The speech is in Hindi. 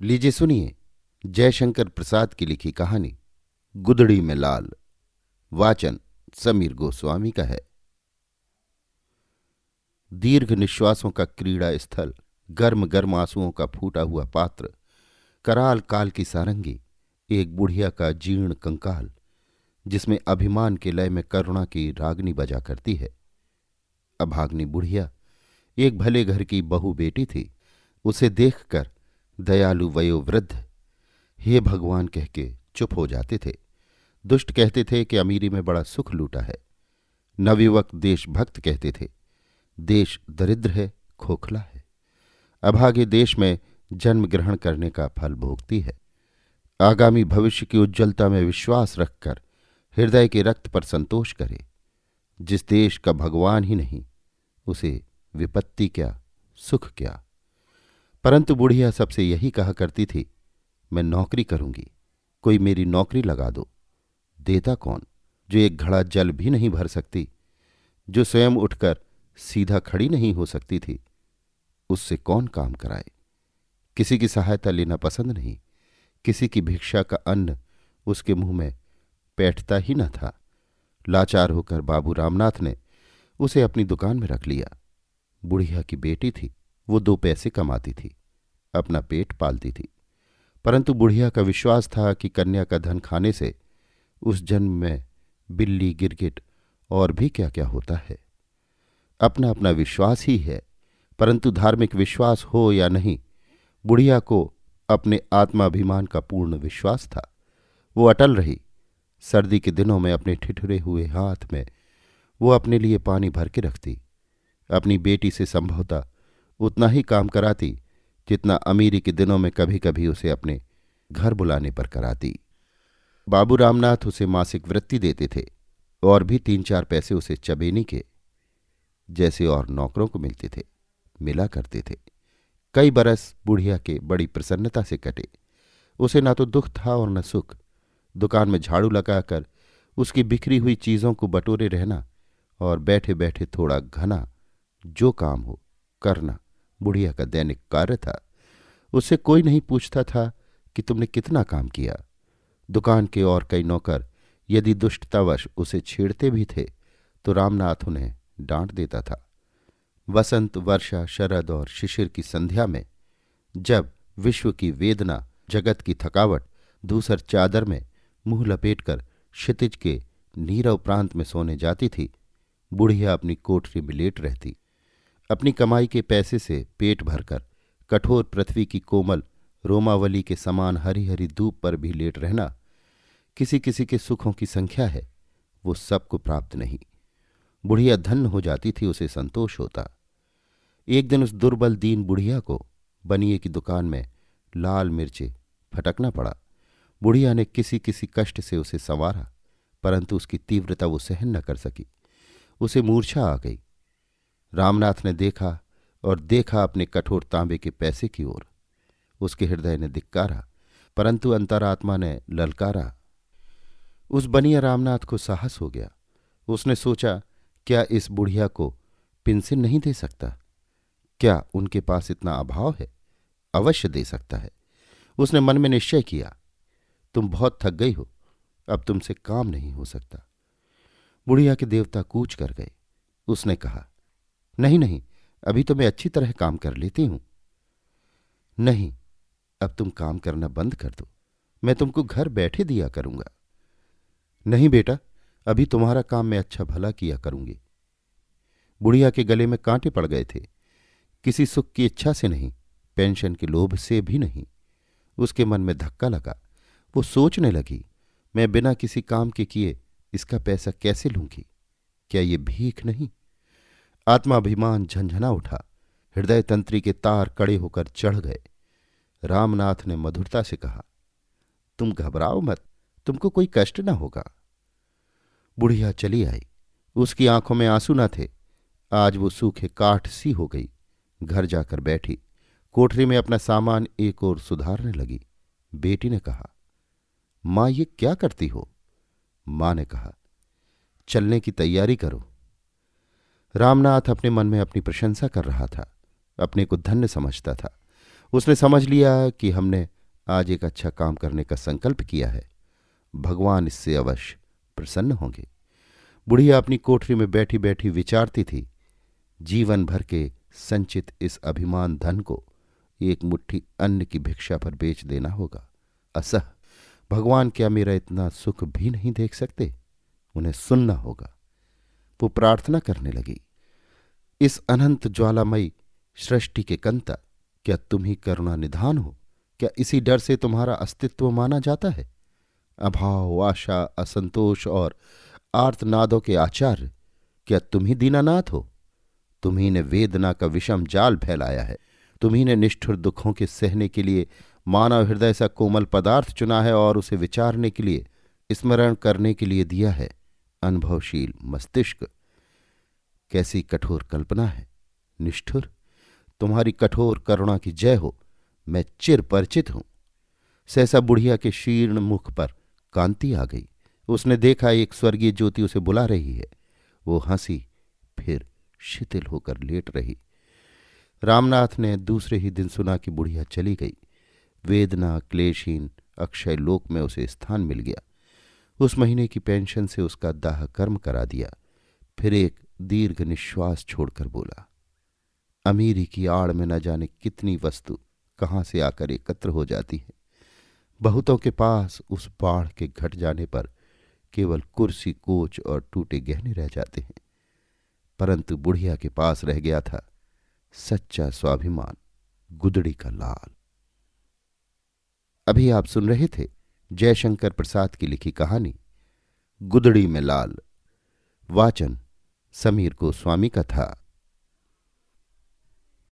लीजिए सुनिए जयशंकर प्रसाद की लिखी कहानी गुदड़ी में लाल। वाचन समीर गोस्वामी का है। दीर्घ निश्वासों का क्रीड़ा स्थल, गर्म गर्म आंसुओं का फूटा हुआ पात्र, कराल काल की सारंगी, एक बुढ़िया का जीर्ण कंकाल जिसमें अभिमान के लय में करुणा की रागनी बजा करती है। अभाग्नि बुढ़िया एक भले घर की बहू बेटी थी। उसे देखकर दयालु वयोवृद्ध हे भगवान कह के चुप हो जाते थे। दुष्ट कहते थे कि अमीरी में बड़ा सुख लूटा है। नवयुवक देशभक्त कहते थे देश दरिद्र है, खोखला है। अभागे देश में जन्म ग्रहण करने का फल भोगती है। आगामी भविष्य की उज्ज्वलता में विश्वास रखकर हृदय के रक्त पर संतोष करे। जिस देश का भगवान ही नहीं, उसे विपत्ति क्या, सुख क्या। परंतु बुढ़िया सबसे यही कहा करती थी, मैं नौकरी करूंगी, कोई मेरी नौकरी लगा दो। देता कौन, जो एक घड़ा जल भी नहीं भर सकती, जो स्वयं उठकर सीधा खड़ी नहीं हो सकती थी, उससे कौन काम कराए। किसी की सहायता लेना पसंद नहीं। किसी की भिक्षा का अन्न उसके मुंह में बैठता ही न था। लाचार होकर बाबू रामनाथ ने उसे अपनी दुकान में रख लिया। बुढ़िया की बेटी थी, वो 2 पैसे कमाती थी, अपना पेट पालती थी। परंतु बुढ़िया का विश्वास था कि कन्या का धन खाने से उस जन्म में बिल्ली गिरगिट और भी क्या क्या होता है। अपना अपना विश्वास ही है। परंतु धार्मिक विश्वास हो या नहीं, बुढ़िया को अपने आत्माभिमान का पूर्ण विश्वास था। वो अटल रही। सर्दी के दिनों में अपने ठिठुरे हुए हाथ में वो अपने लिए पानी भर के रखती। अपनी बेटी से संभवतः उतना ही काम कराती जितना अमीरी के दिनों में कभी कभी उसे अपने घर बुलाने पर कराती। बाबू रामनाथ उसे मासिक वृत्ति देते थे और भी 3-4 पैसे उसे चबेनी के, जैसे और नौकरों को मिलते थे, मिला करते थे। कई बरस बुढ़िया के बड़ी प्रसन्नता से कटे। उसे ना तो दुख था और न सुख। दुकान में झाड़ू लगाकर उसकी बिखरी हुई चीजों को बटोरे रहना और बैठे बैठे थोड़ा घना जो काम हो करना बुढ़िया का दैनिक कार्य था। उससे कोई नहीं पूछता था कि तुमने कितना काम किया। दुकान के और कई नौकर यदि दुष्टतावश उसे छेड़ते भी थे तो रामनाथ उन्हें डांट देता था। वसंत, वर्षा, शरद और शिशिर की संध्या में जब विश्व की वेदना, जगत की थकावट धूसर चादर में मुंह लपेटकर क्षितिज के नीरव प्रांत में सोने जाती थी, बुढ़िया अपनी कोठरी में लेट रहती। अपनी कमाई के पैसे से पेट भरकर कठोर पृथ्वी की कोमल रोमावली के समान हरी हरी धूप पर भी लेट रहना किसी किसी के सुखों की संख्या है, वो सबको प्राप्त नहीं। बुढ़िया धन्य हो जाती थी, उसे संतोष होता। एक दिन उस दुर्बल दीन बुढ़िया को बनिए की दुकान में लाल मिर्चे फटकना पड़ा। बुढ़िया ने किसी किसी कष्ट से उसे संवारा, परंतु उसकी तीव्रता वो सहन न कर सकी। उसे मूर्छा आ गई। रामनाथ ने देखा और देखा अपने कठोर तांबे के पैसे की ओर। उसके हृदय ने धिक्कारा, परंतु अंतरात्मा ने ललकारा। उस बनिया रामनाथ को साहस हो गया। उसने सोचा, क्या इस बुढ़िया को पेंशन नहीं दे सकता? क्या उनके पास इतना अभाव है? अवश्य दे सकता है। उसने मन में निश्चय किया, तुम बहुत थक गई हो, अब तुमसे काम नहीं हो सकता। बुढ़िया के देवता कूच कर गए। उसने कहा, नहीं नहीं, अभी तो मैं अच्छी तरह काम कर लेती हूं। नहीं, अब तुम काम करना बंद कर दो, मैं तुमको घर बैठे दिया करूंगा। नहीं बेटा, अभी तुम्हारा काम मैं अच्छा भला किया करूंगी। बुढ़िया के गले में कांटे पड़ गए थे। किसी सुख की इच्छा से नहीं, पेंशन के लोभ से भी नहीं। उसके मन में धक्का लगा। वो सोचने लगी, मैं बिना किसी काम के किए इसका पैसा कैसे लूंगी? क्या ये भीख नहीं? आत्माभिमान झंझना उठा। हृदय तंत्री के तार कड़े होकर चढ़ गए। रामनाथ ने मधुरता से कहा, तुम घबराओ मत, तुमको कोई कष्ट न होगा। बुढ़िया चली आई। उसकी आंखों में आंसू न थे। आज वो सूखे काठ सी हो गई। घर जाकर बैठी, कोठरी में अपना सामान एक ओर सुधारने लगी। बेटी ने कहा, मां ये क्या करती हो? मां ने कहा, चलने की तैयारी करो। रामनाथ अपने मन में अपनी प्रशंसा कर रहा था, अपने को धन्य समझता था। उसने समझ लिया कि हमने आज एक अच्छा काम करने का संकल्प किया है, भगवान इससे अवश्य प्रसन्न होंगे। बुढ़िया अपनी कोठरी में बैठी बैठी विचारती थी, जीवन भर के संचित इस अभिमान धन को एक मुट्ठी अन्न की भिक्षा पर बेच देना होगा। असह भगवान क्या मेरा इतना सुख भी नहीं देख सकते? उन्हें सुनना होगा। वो प्रार्थना करने लगी, इस अनंत ज्वालामयी सृष्टि के कंता, क्या तुम ही करुणा निधान हो? क्या इसी डर से तुम्हारा अस्तित्व माना जाता है? अभाव, आशा, असंतोष और आर्तनादों के आचार्य, क्या तुम ही दीनानाथ हो? तुम्ही ने वेदना का विषम जाल फैलाया है। तुम्ही ने निष्ठुर दुखों के सहने के लिए मानव हृदय सा कोमल पदार्थ चुना है और उसे विचारने के लिए, स्मरण करने के लिए दिया है अनुभवशील मस्तिष्क। कैसी कठोर कल्पना है! निष्ठुर, तुम्हारी कठोर करुणा की जय हो। मैं चिर परिचित हूं। सहसा बुढ़िया के शीर्ण मुख पर कांति आ गई। उसने देखा एक स्वर्गीय ज्योति उसे बुला रही है। वो हंसी, फिर शिथिल होकर लेट रही। रामनाथ ने दूसरे ही दिन सुना कि बुढ़िया चली गई। वेदना क्लेशहीन अक्षय लोक में उसे स्थान मिल गया। उस महीने की पेंशन से उसका दाह कर्म करा दिया। फिर एक दीर्घ निश्वास छोड़कर बोला, अमीरी की आड़ में न जाने कितनी वस्तु कहाँ से आकर एकत्र हो जाती है। बहुतों के पास उस बाढ़ के घट जाने पर केवल कुर्सी, कोच और टूटे गहने रह जाते हैं, परंतु बुढ़िया के पास रह गया था सच्चा स्वाभिमान, गुदड़ी का लाल। अभी आप सुन रहे थे जयशंकर प्रसाद की लिखी कहानी गुदड़ी में लाल। वाचन समीर गोस्वामी का था।